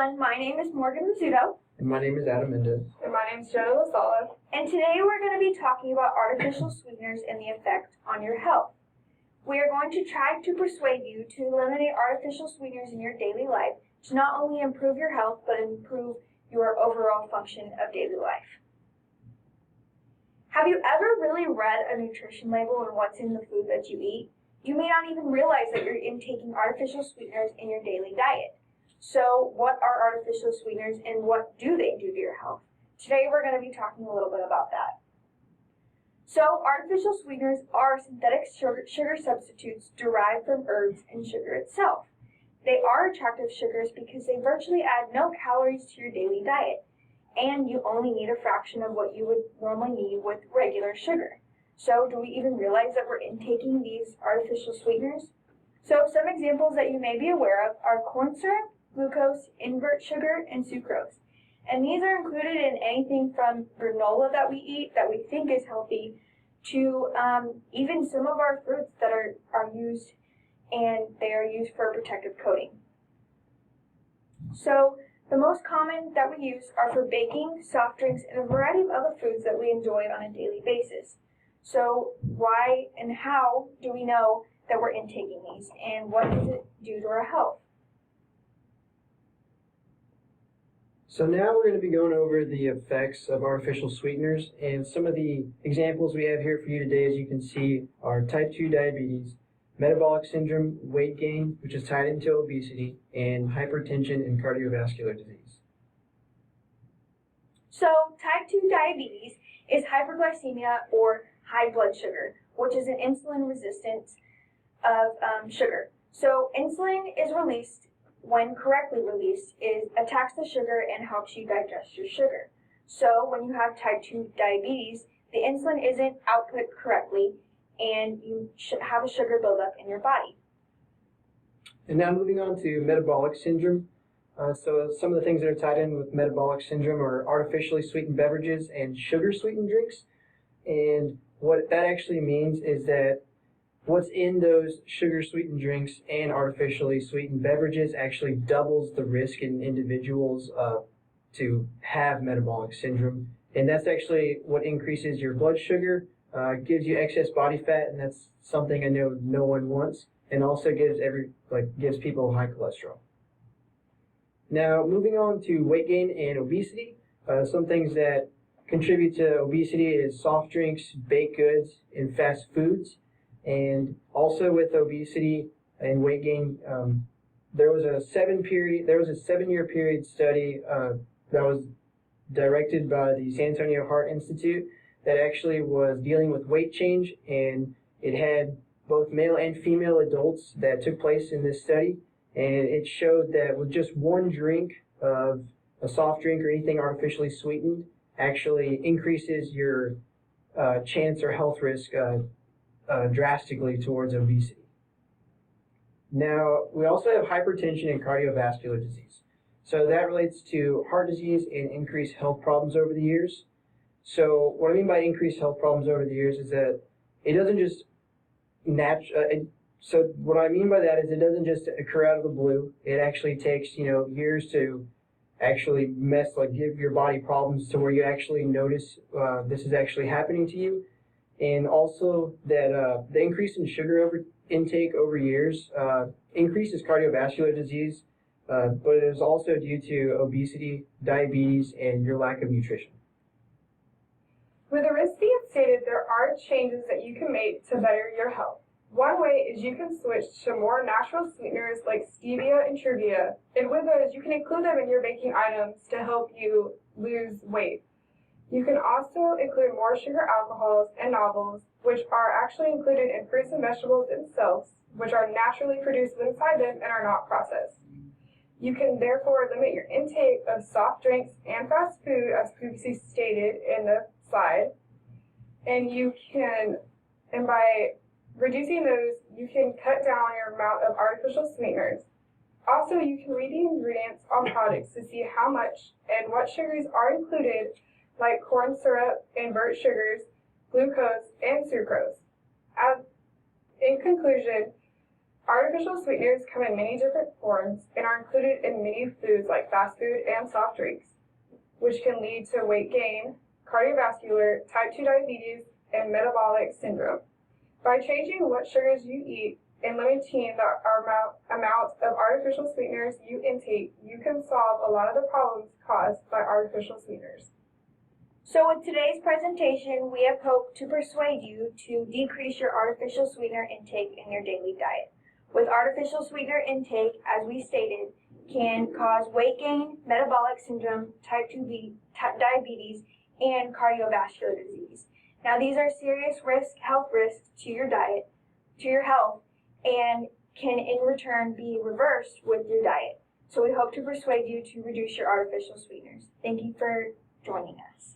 everyone, my name is Morgan Rizzuto. And my name is Adam Mendez. And my name is Jenna Lasala. And today we're going to be talking about artificial sweeteners and the effect on your health. We are going to try to persuade you to eliminate artificial sweeteners in your daily life to not only improve your health, but improve your overall function of daily life. Have you ever really read a nutrition label on what's in the food that you eat? You may not even realize that you're intaking artificial sweeteners in your daily diet. So what are artificial sweeteners and what do they do to your health? Today we're going to be talking a little bit about that. So artificial sweeteners are synthetic sugar substitutes derived from herbs and sugar itself. They are attractive sugars because they virtually add no calories to your daily diet, and you only need a fraction of what you would normally need with regular sugar. So do we even realize that we're intaking these artificial sweeteners? So some examples that you may be aware of are corn syrup, glucose, invert sugar, and sucrose. And these are included in anything from granola that we eat that we think is healthy to even some of our fruits that are used, and they are used for protective coating. So the most common that we use are for baking, soft drinks, and a variety of other foods that we enjoy on a daily basis. So why and how do we know that we're intaking these, and what does it do to our health? So now we're going to be going over the effects of artificial sweeteners, and some of the examples we have here for you today, as you can see, are type 2 diabetes, metabolic syndrome, weight gain, which is tied into obesity, and hypertension and cardiovascular disease. So type 2 diabetes is hyperglycemia or high blood sugar, which is an insulin resistance of sugar. So insulin is released, when correctly released, attacks the sugar and helps you digest your sugar. So when you have type 2 diabetes, the insulin isn't output correctly and you should have a sugar buildup in your body. And now moving on to metabolic syndrome. So some of the things that are tied in with metabolic syndrome are artificially sweetened beverages and sugar sweetened drinks. And what that actually means is that what's in those sugar sweetened drinks and artificially sweetened beverages actually doubles the risk in individuals to have metabolic syndrome. And that's actually what increases your blood sugar, gives you excess body fat, and that's something I know no one wants, and also gives people high cholesterol. Now moving on to weight gain and obesity, some things that contribute to obesity is soft drinks, baked goods, and fast foods. And also with obesity and weight gain, there was a 7-year period study that was directed by the San Antonio Heart Institute that actually was dealing with weight change, and it had both male and female adults that took place in this study, and it showed that with just one drink of a soft drink or anything artificially sweetened actually increases your chance or health risk drastically towards obesity. Now, we also have hypertension and cardiovascular disease. So that relates to heart disease and increased health problems over the years. So what I mean by increased health problems over the years is that it doesn't just so what I mean by that is it doesn't just occur out of the blue. It actually takes, years to actually give your body problems to where you actually notice this is actually happening to you. And also that the increase in sugar intake over years increases cardiovascular disease, but it is also due to obesity, diabetes, and your lack of nutrition. With the risks being stated, there are changes that you can make to better your health. One way is you can switch to more natural sweeteners like stevia and truvia, and with those you can include them in your baking items to help you lose weight. You can also include more sugar alcohols and novels, which are actually included in fruits and vegetables themselves, which are naturally produced inside them and are not processed. You can therefore limit your intake of soft drinks and fast food, as previously stated in the slide, and by reducing those, you can cut down your amount of artificial sweeteners. Also, you can read the ingredients on products to see how much and what sugars are included, like corn syrup, invert sugars, glucose, and sucrose. In conclusion, Artificial sweeteners come in many different forms and are included in many foods like fast food and soft drinks, which can lead to weight gain, cardiovascular, type 2 diabetes, and metabolic syndrome. By changing what sugars you eat and limiting the amount of artificial sweeteners you intake, you can solve a lot of the problems caused by artificial sweeteners. So with today's presentation, we have hoped to persuade you to decrease your artificial sweetener intake in your daily diet. With artificial sweetener intake, as we stated, can cause weight gain, metabolic syndrome, type 2 diabetes, and cardiovascular disease. Now, these are serious health risks to your diet, to your health, and can in return be reversed with your diet. So we hope to persuade you to reduce your artificial sweeteners. Thank you for joining us.